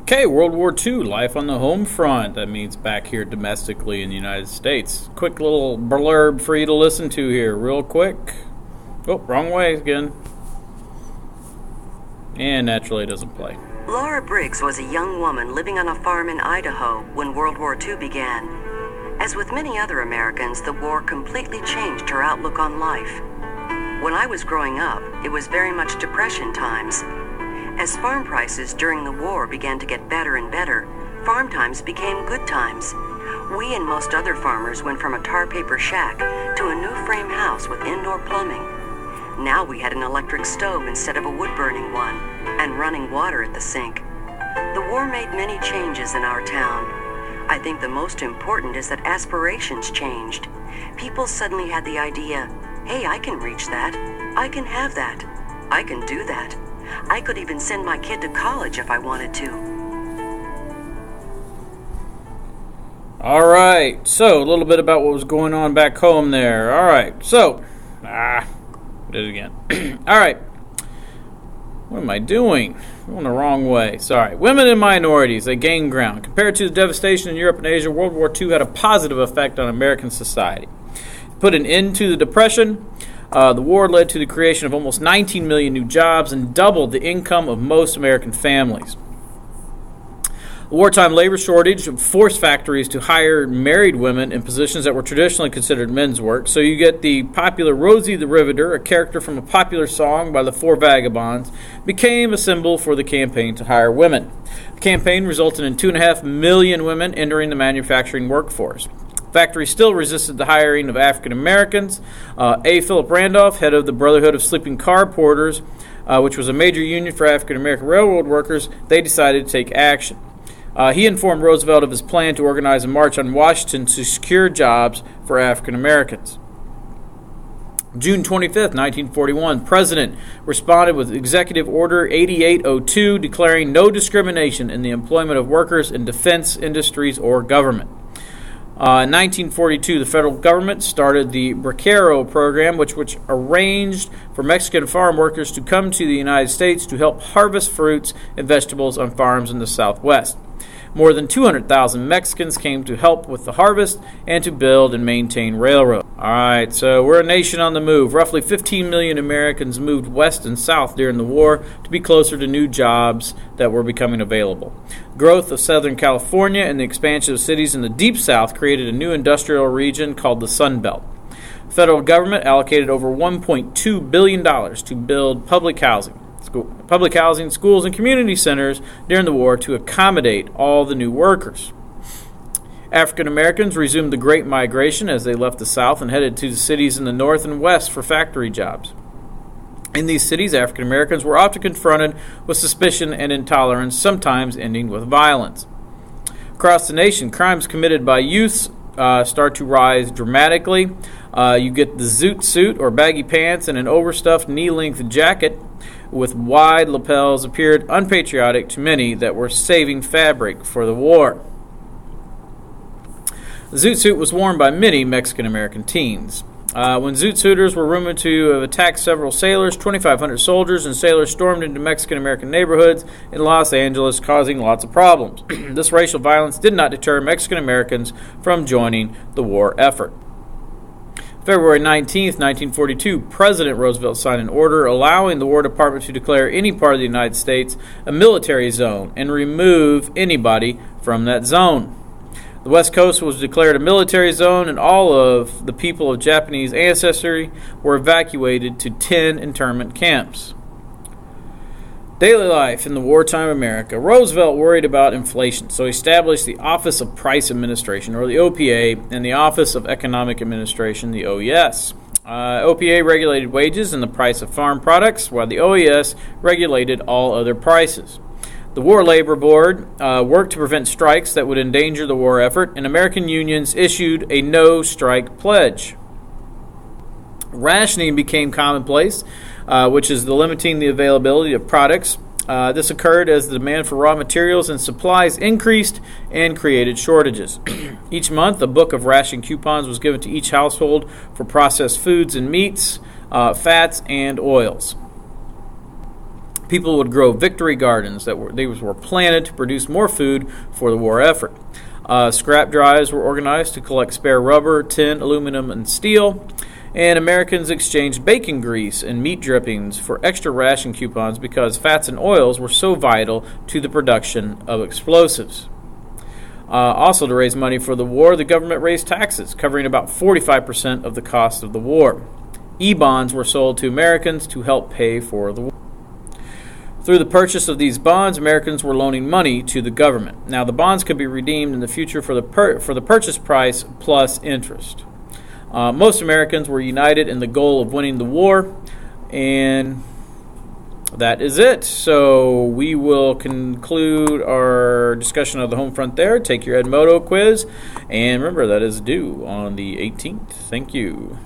Okay, World War II, life on the home front. That means back here domestically in the United States. Quick little blurb for you to listen to here, real quick. Oh, wrong way again. And naturally it doesn't play. Laura Briggs was a young woman living on a farm in Idaho when World War II began. As with many other Americans, the war completely changed her outlook on life. When I was growing up, it was very much Depression times. As farm prices during the war began to get better and better, farm times became good times. We and most other farmers went from a tar paper shack to a new frame house with indoor plumbing. Now we had an electric stove instead of a wood-burning one, and running water at the sink. The war made many changes in our town. I think the most important is that aspirations changed. People suddenly had the idea, hey, I can reach that. I can have that. I can do that. I could even send my kid to college if I wanted to. All right, so a little bit about what was going on back home there. All right, so, did it again. All right, what am I doing? I'm going the wrong way. Sorry. Women and minorities, they gained ground. Compared to the devastation in Europe and Asia, World War II had a positive effect on American society. It put an end to the Depression. The war led to the creation of almost 19 million new jobs and doubled the income of most American families. The wartime labor shortage forced factories to hire married women in positions that were traditionally considered men's work. So you get the popular Rosie the Riveter, a character from a popular song by the Four Vagabonds, became a symbol for the campaign to hire women. The campaign resulted in 2.5 million women entering the manufacturing workforce. Factories still resisted the hiring of African Americans. A. Philip Randolph, head of the Brotherhood of Sleeping Car Porters, which was a major union for African American railroad workers, they decided to take action. He informed Roosevelt of his plan to organize a march on Washington to secure jobs for African Americans. June 25, 1941, President responded with Executive Order 8802 declaring no discrimination in the employment of workers in defense industries or government. In 1942, the federal government started the Bracero program, which arranged for Mexican farm workers to come to the United States to help harvest fruits and vegetables on farms in the Southwest. More than 200,000 Mexicans came to help with the harvest and to build and maintain railroads. All right, so we're a nation on the move. Roughly 15 million Americans moved west and south during the war to be closer to new jobs that were becoming available. Growth of Southern California and the expansion of cities in the Deep South created a new industrial region called the Sun Belt. The federal government allocated over $1.2 billion to build public housing, schools, and community centers during the war to accommodate all the new workers. African Americans resumed the Great Migration as they left the South and headed to the cities in the North and West for factory jobs. In these cities, African Americans were often confronted with suspicion and intolerance, sometimes ending with violence. Across the nation, crimes committed by youths start to rise dramatically. You get the zoot suit or baggy pants and an overstuffed knee-length jacket with wide lapels appeared unpatriotic to many that were saving fabric for the war. The zoot suit was worn by many Mexican-American teens. When zoot suiters were rumored to have attacked several sailors, 2,500 soldiers and sailors stormed into Mexican-American neighborhoods in Los Angeles, causing lots of problems. This racial violence did not deter Mexican-Americans from joining the war effort. February 19, 1942, President Roosevelt signed an order allowing the War Department to declare any part of the United States a military zone and remove anybody from that zone. The West Coast was declared a military zone, and all of the people of Japanese ancestry were evacuated to 10 internment camps. Daily life in the wartime America. Roosevelt worried about inflation, so he established the Office of Price Administration, or the OPA, and the Office of Economic Administration, the OES. OPA regulated wages and the price of farm products, while the OES regulated all other prices. The War Labor Board worked to prevent strikes that would endanger the war effort, and American unions issued a no-strike pledge. Rationing became commonplace, which is the limiting the availability of products. This occurred as the demand for raw materials and supplies increased and created shortages. Each month, a book of ration coupons was given to each household for processed foods and meats, fats, and oils. People would grow victory gardens these were planted to produce more food for the war effort. Scrap drives were organized to collect spare rubber, tin, aluminum, and steel. And Americans exchanged bacon grease and meat drippings for extra ration coupons because fats and oils were so vital to the production of explosives. Also, to raise money for the war, the government raised taxes, covering about 45% of the cost of the war. E-bonds were sold to Americans to help pay for the war. Through the purchase of these bonds, Americans were loaning money to the government. Now, the bonds could be redeemed in the future for the purchase price plus interest. Most Americans were united in the goal of winning the war, and that is it. So we will conclude our discussion of the Homefront there. Take your Edmodo quiz, and remember that is due on the 18th. Thank you.